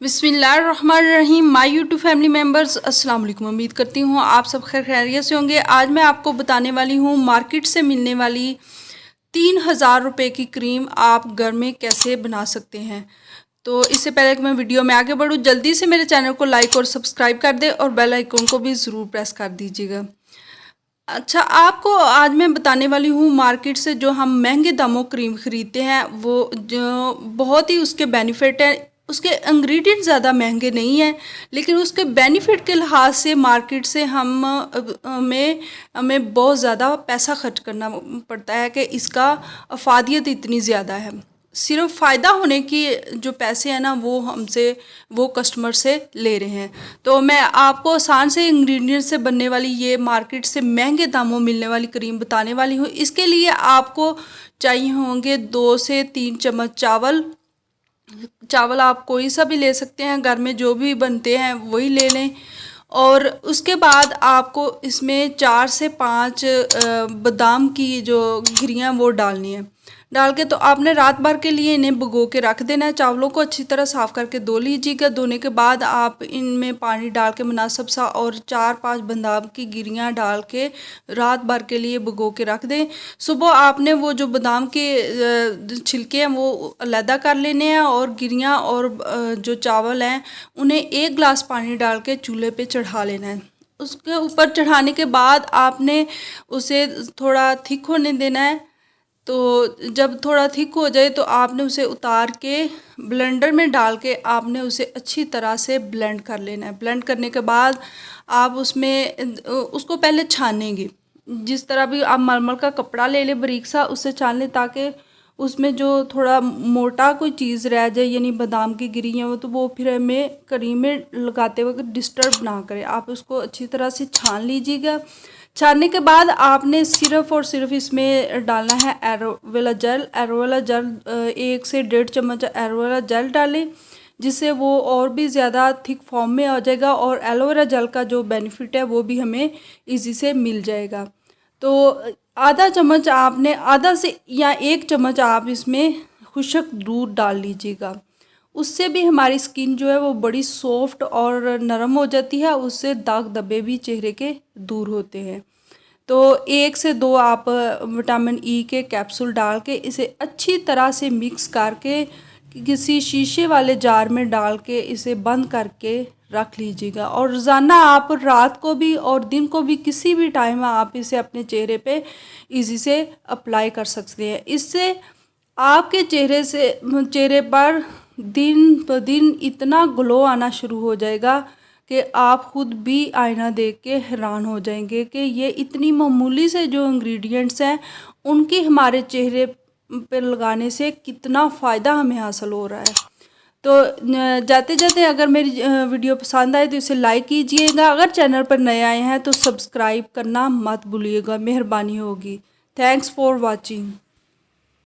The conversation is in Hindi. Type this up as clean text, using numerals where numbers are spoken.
बिस्मिल्लाहिर्रहमानिर्रहीम। माय यूट्यूब फैमिली मेम्बर्स, अस्सलाम वालेकुम। उम्मीद करती हूँ आप सब खैरियत से होंगे। आज मैं आपको बताने वाली हूँ मार्केट से मिलने वाली 3000 रुपये की क्रीम आप घर में कैसे बना सकते हैं। तो इससे पहले कि मैं वीडियो में आगे बढ़ूँ, जल्दी से मेरे चैनल को लाइक और सब्सक्राइब कर दें और बेल आइकन को भी ज़रूर प्रेस कर दीजिएगा। अच्छा, आपको आज मैं बताने वाली हूँ मार्केट से जो हम महंगे दामों क्रीम ख़रीदते हैं वो जो बहुत ही उसके बेनिफिट हैं। उसके इंग्रेडिएंट ज़्यादा महंगे नहीं हैं, लेकिन उसके बेनिफिट के लिहाज से मार्केट से हमें बहुत ज़्यादा पैसा खर्च करना पड़ता है कि इसका अफादियत इतनी ज़्यादा है। सिर्फ फ़ायदा होने की जो पैसे हैं ना वो कस्टमर से ले रहे हैं। तो मैं आपको आसान से इंग्रेडिएंट से बनने वाली ये मार्केट से महंगे दामों मिलने वाली क्रीम बताने वाली हूँ। इसके लिए आपको चाहिए होंगे 2 से 3 चम्मच चावल आप कोई सा भी ले सकते हैं, घर में जो भी बनते हैं वही ले लें। और उसके बाद आपको इसमें 4 से 5 बादाम की जो गिरियाँ वो डालनी है। डाल के तो आपने रात भर के लिए इन्हें भिगो के रख देना है। चावलों को अच्छी तरह साफ़ करके धो लीजिएगा। धोने के बाद आप इनमें पानी डाल के मुनासिब सा और 4-5 बादाम की गिरियाँ डाल के रात भर के लिए भिगो के रख दें। सुबह आपने वो जो बादाम के छिलके हैं वो अलहदा कर लेने हैं और गिरियाँ और जो चावल हैं उन्हें 1 गिलास पानी डाल के चूल्हे पे चढ़ा लेना है। उसके ऊपर चढ़ाने के बाद आपने उसे थोड़ा थिक होने देना है। तो जब थोड़ा थिक हो जाए तो आपने उसे उतार के ब्लेंडर में डाल के आपने उसे अच्छी तरह से ब्लेंड कर लेना है। ब्लेंड करने के बाद आप उसको पहले छानेंगे। जिस तरह भी आप मलमल का कपड़ा ले लें बारीक सा, उससे छान लें ताकि उसमें जो थोड़ा मोटा कोई चीज़ रह जाए, यानी बादाम की गिरी है वो, तो वो फिर हमें क्रीम में लगाते वक्त डिस्टर्ब ना करे। आप उसको अच्छी तरह से छान लीजिएगा। छानने के बाद आपने सिर्फ़ और सिर्फ इसमें डालना है एलोवेरा जेल। 1 से 1.5 चम्मच एलोवेरा जेल डालें, जिससे वो और भी ज़्यादा थिक फॉर्म में आ जाएगा और एलोवेरा जेल का जो बेनिफिट है वो भी हमें इजी से मिल जाएगा। तो आधा चम्मच आपने, आधा से या 1 चम्मच आप इसमें खुश्क दूध डाल लीजिएगा। उससे भी हमारी स्किन जो है वो बड़ी सॉफ्ट और नरम हो जाती है। उससे दाग धब्बे भी चेहरे के दूर होते हैं। तो 1 से 2 आप विटामिन ई के कैप्सूल डाल के इसे अच्छी तरह से मिक्स करके किसी शीशे वाले जार में डाल के इसे बंद करके रख लीजिएगा। और रोज़ाना आप रात को भी और दिन को भी किसी भी टाइम आप इसे अपने चेहरे पे इजी से अप्लाई कर सकते हैं। इससे आपके चेहरे पर दिन ब दिन इतना ग्लो आना शुरू हो जाएगा कि आप ख़ुद भी आईना देख के हैरान हो जाएंगे कि ये इतनी मामूली से जो इंग्रेडिएंट्स हैं उनकी हमारे चेहरे पे लगाने से कितना फ़ायदा हमें हासिल हो रहा है। तो जाते जाते अगर मेरी वीडियो पसंद आए तो इसे लाइक कीजिएगा। अगर चैनल पर नए आए हैं तो सब्सक्राइब करना मत भूलिएगा, मेहरबानी होगी। Thanks for watching.